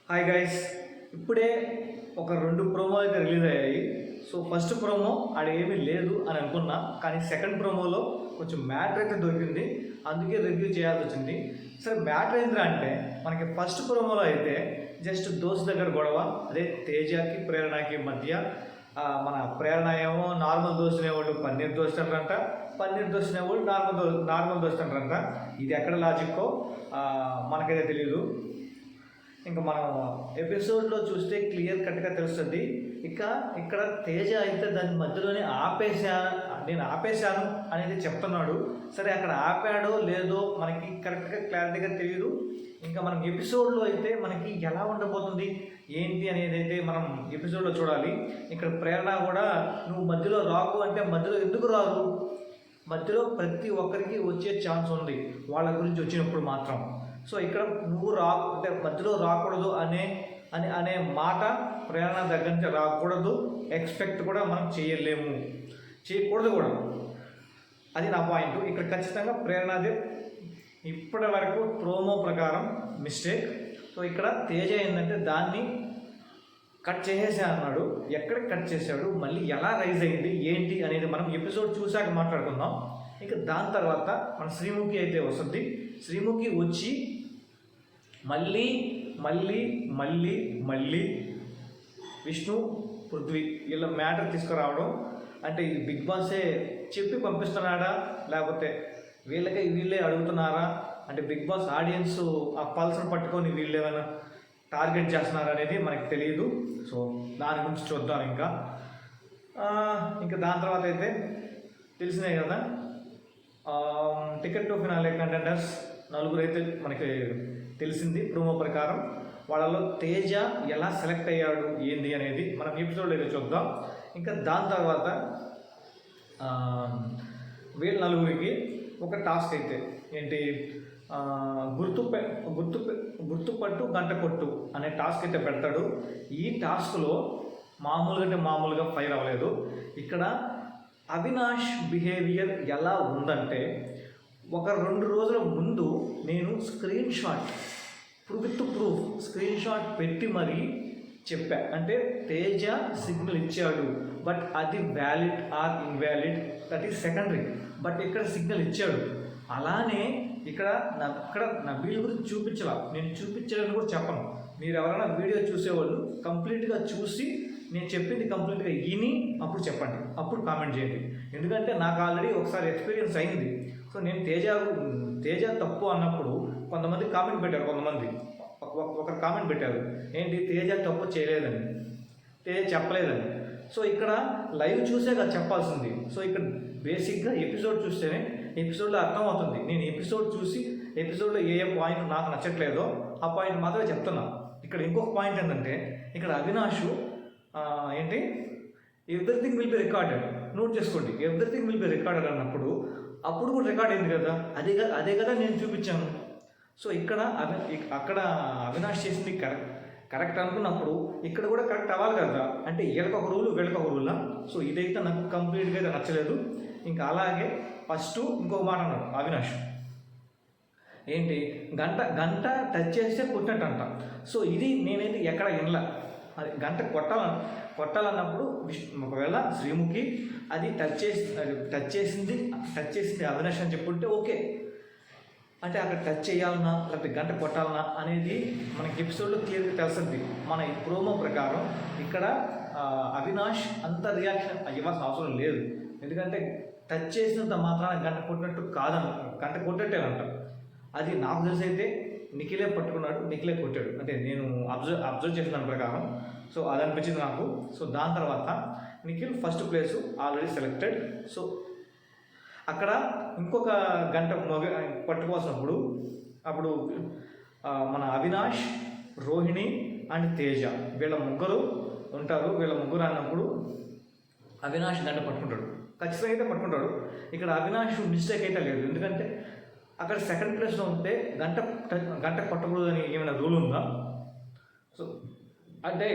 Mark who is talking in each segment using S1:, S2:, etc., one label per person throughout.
S1: Hi guys, ఇప్పుడే ఒక 2 promo అయితే రిలీజ్ అయ్యాయి. సో ఫస్ట్ ప్రోమో ఆడ ఏమీ లేదు అని అనుకున్నా, కానీ సెకండ్ ప్రోమోలో కొంచెం మ్యాటర్ అయితే దొరికింది, అందుకే రివ్యూ చేయాల్సి వచ్చింది. సరే మ్యాటర్ ఏంద్రా అంటే, మనకి ఫస్ట్ ప్రోమోలో అయితే జస్ట్ దోస్త్ దగ్గర గొడవ, అదే తేజకి ప్రేరణకి మధ్య. మన ప్రేరణ ఏమో నార్మల్ దోస్త్ అనేవాళ్ళు పన్నీర్ దోస్త్ అంటారంట, పన్నీర్ దోస్త్ అనేవాళ్ళు నార్మల్ దోస్త్ అంటారంట. ఇది ఎక్కడ లాజిక్కో మనకైతే తెలియదు. ఇంకా మనం ఎపిసోడ్లో చూస్తే క్లియర్ కట్గా తెలుస్తుంది. ఇక్కడ తేజ అయితే దాని మధ్యలోనే నేను ఆపేశాను అనేది చెప్తున్నాడు. సరే అక్కడ ఆపాడో లేదో మనకి కరెక్ట్గా క్లారిటీగా తెలియదు. ఇంకా మనం ఎపిసోడ్లో అయితే మనకి ఎలా ఉండబోతుంది ఏంటి అనేది అయితే మనం ఎపిసోడ్లో చూడాలి. ఇక్కడ ప్రేరణ కూడా నువ్వు మధ్యలో రాకు అంటే మధ్యలో ఎందుకు రాదు, మధ్యలో ప్రతి ఒక్కరికి వచ్చే ఛాన్స్ ఉంది వాళ్ళ గురించి వచ్చినప్పుడు మాత్రం. సో ఇక్కడ నువ్వు అంటే మధ్యలో రాకూడదు అనే మాట ప్రేరణ దగ్గర నుంచి రాకూడదు, ఎక్స్పెక్ట్ కూడా మనం చేయకూడదు కూడా. అది నా పాయింట్. ఇక్కడ ఖచ్చితంగా ప్రేరణదే ఇప్పటి వరకు ప్రోమో ప్రకారం మిస్టేక్. సో ఇక్కడ తేజ ఏంటంటే దాన్ని కట్ చేసేసా అన్నాడు. ఎక్కడ కట్ చేశాడు, మళ్ళీ ఎలా రైజ్ అయింది ఏంటి అనేది మనం ఎపిసోడ్ చూశాక మాట్లాడుకుందాం. ఇక దాని తర్వాత మన శ్రీముఖి అయితే వస్తుంది. శ్రీముఖి వచ్చి మళ్ళీ మళ్ళీ మళ్ళీ మళ్ళీ విష్ణు పృథ్వీ వీళ్ళ మ్యాటర్ తీసుకురావడం. అంటే ఇది బిగ్ బాసే చెప్పి పంపిస్తున్నాడా, లేకపోతే వీళ్ళే అడుగుతున్నారా, అంటే బిగ్ బాస్ ఆడియన్స్ ఆ పల్స్ను పట్టుకొని వీళ్ళు ఏమైనా టార్గెట్ చేస్తున్నారా అనేది మనకి తెలియదు. సో దాని గురించి చూద్దాం. ఇంకా దాని తర్వాత అయితే తెలిసినాయి కదా, టికెట్ టు ఫినాలే కంటెండర్స్ 4 అయితే మనకి తెలిసింది ప్రోమో ప్రకారం. వాళ్ళలో తేజ ఎలా సెలెక్ట్ అయ్యాడు ఏంది అనేది మనం ఎపిసోడ్ అయితే చూద్దాం. ఇంకా దాని తర్వాత వీళ్ళ 4కి ఒక టాస్క్ అయితే ఏంటి, గుర్తుపట్టు గంట కొట్టు అనే టాస్క్ అయితే పెడతాడు. ఈ టాస్క్లో మామూలుగా ఫైర్ అవ్వలేదు. ఇక్కడ అవినాష్ బిహేవియర్ ఎలా ఉందంటే, ఒక 2 రోజుల ముందు నేను స్క్రీన్ షాట్ పెట్టి మరీ చెప్పా. అంటే తేజ సిగ్నల్ ఇచ్చాడు, బట్ అది valid or invalid that is secondary. But ఇక్కడ సిగ్నల్ ఇచ్చాడు. అలానే ఇక్కడ నబీల్ గురించి నేను చూపించాలని కూడా చెప్పను. మీరు ఎవరైనా వీడియో చూసేవాళ్ళు కంప్లీట్గా చూసి నేను చెప్పింది కంప్లీట్గా విని అప్పుడు చెప్పండి, అప్పుడు కామెంట్ చేయండి. ఎందుకంటే నాకు ఆల్రెడీ ఒకసారి ఎక్స్పీరియన్స్ అయింది. సో నేను తేజ తప్పు అన్నప్పుడు కొంతమంది కామెంట్ పెట్టారు, ఒకరు కామెంట్ పెట్టారు ఏంటి తేజ తప్పు చేయలేదని, తేజ చెప్పలేదని. సో ఇక్కడ లైవ్ చూసే కదా చెప్పాల్సింది. సో ఇక్కడ బేసిక్గా ఎపిసోడ్ చూస్తేనే ఎపిసోడ్లో అర్థమవుతుంది. నేను ఎపిసోడ్ చూసి ఎపిసోడ్లో ఏ పాయింట్ నాకు నచ్చట్లేదో ఆ పాయింట్ మాత్రమే చెప్తున్నా. ఇక్కడ ఇంకొక పాయింట్ ఏంటంటే, ఇక్కడ అవినాష్ ఏంటి everything will be recorded, note చేసుకోండి, ఎవ్రీథింగ్ విల్ బి రికార్డెడ్ అన్నప్పుడు అప్పుడు కూడా రికార్డ్ అయింది కదా, అదే కదా నేను చూపించాను. సో అక్కడ అవినాష్ చేసింది కరెక్ట్ అనుకున్నప్పుడు ఇక్కడ కూడా కరెక్ట్ అవ్వాలి కదా. అంటే వీళ్ళకొక రూలా. సో ఇదైతే నాకు కంప్లీట్గా అయితే నచ్చలేదు. ఇంకా అలాగే ఫస్ట్ ఇంకొక మాట అన్నాడు అవినాష్, ఏంటి గంట టచ్ చేస్తే కొట్టినట్టంట. సో ఇది నేనైతే ఎక్కడ వినలా. అది గంట కొట్టాలన్నప్పుడు ఒకవేళ శ్రీముఖి అది టచ్ చేసింది అవినాష్ అని చెప్పుంటే ఓకే. అంటే అక్కడ టచ్ చేయాలన్నా లేకపోతే గంట కొట్టాలన్నా అనేది మనకి ఎపిసోడ్లో క్లియర్గా తెలుస్తుంది. మన ఈ ప్రోమో ప్రకారం ఇక్కడ అవినాష్ అంత రియాక్షన్ ఇవ్వాల్సిన అవసరం లేదు. ఎందుకంటే టచ్ చేసినంత మాత్రాన గంట కొట్టినట్టు గంట కొట్టేటేనంట. అది నాకు తెలిసి అయితే నిఖిలే పట్టుకున్నాడు, నిఖిలే కొట్టాడు, అంటే నేను అబ్జర్వ్ చేసిన దాని ప్రకారం. సో అది అనిపించింది నాకు. సో దాని తర్వాత Nikhil first place already selected. So అక్కడ ఇంకొక గంట పట్టుకోవాల్సినప్పుడు అప్పుడు మన అవినాష్, రోహిణి అండ్ తేజ వీళ్ళ ముగ్గురు ఉంటారు. వీళ్ళ ముగ్గురు అన్నప్పుడు అవినాష్ గంట పట్టుకుంటాడు, ఖచ్చితంగా అయితే పట్టుకుంటాడు. ఇక్కడ అవినాష్ మిస్టేక్ అయితే లేదు. ఎందుకంటే అక్కడ సెకండ్ ప్లేస్లో ఉంటే గంట కొట్టకూడదు అని ఏమైనా రూల్ ఉందా? సో అంటే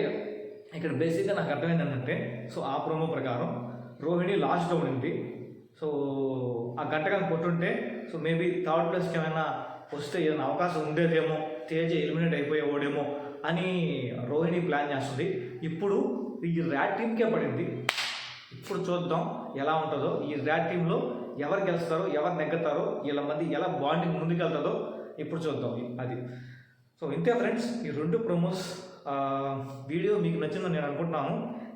S1: ఇక్కడ బేసిక్గా నాకు అర్థమైంది ఏంటంటే, సో ఆ ప్రోమో ప్రకారం రోహిణి లాస్ట్లో ఉండింది. సో ఆ గంట కానీ కొట్టుంటే సో మేబీ థర్డ్ ప్లేస్కి ఏమైనా వస్తే ఏదైనా అవకాశం ఉండేదేమో, తేజ ఎలిమినేట్ అయిపోయేవాడేమో అని రోహిణి ప్లాన్ చేస్తుంది. ఇప్పుడు ఈ ర్యాట్ టీమ్కే పడింది. ఇప్పుడు చూద్దాం ఎలా ఉంటుందో. ఈ ర్యాట్ టీంలో ఎవరు గెలుస్తారో, ఎవరు నెగ్గుతారో, వీళ్ళ మంది ఎలా బాండింగ్ ముందుకెళ్తుందో ఇప్పుడు చూద్దాం. అది సో ఇంతే ఫ్రెండ్స్, ఈ 2 ప్రోమోస్ వీడియో మీకు నచ్చిందని నేను అనుకుంటున్నాను.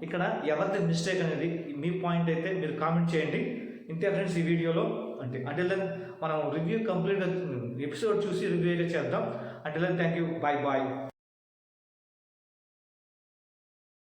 S1: ఇక్కడ ఎవరిది మిస్టేక్ అనేది మీ పాయింట్ అయితే మీరు కామెంట్ చేయండి. ఇంతే ఫ్రెండ్స్ ఈ వీడియోలో. అంటే దెన్ మనం రివ్యూ కంప్లీట్గా ఎపిసోడ్ చూసి రివ్యూ అయితే చేద్దాం. అంటే దెన్ థ్యాంక్ యూ, బాయ్.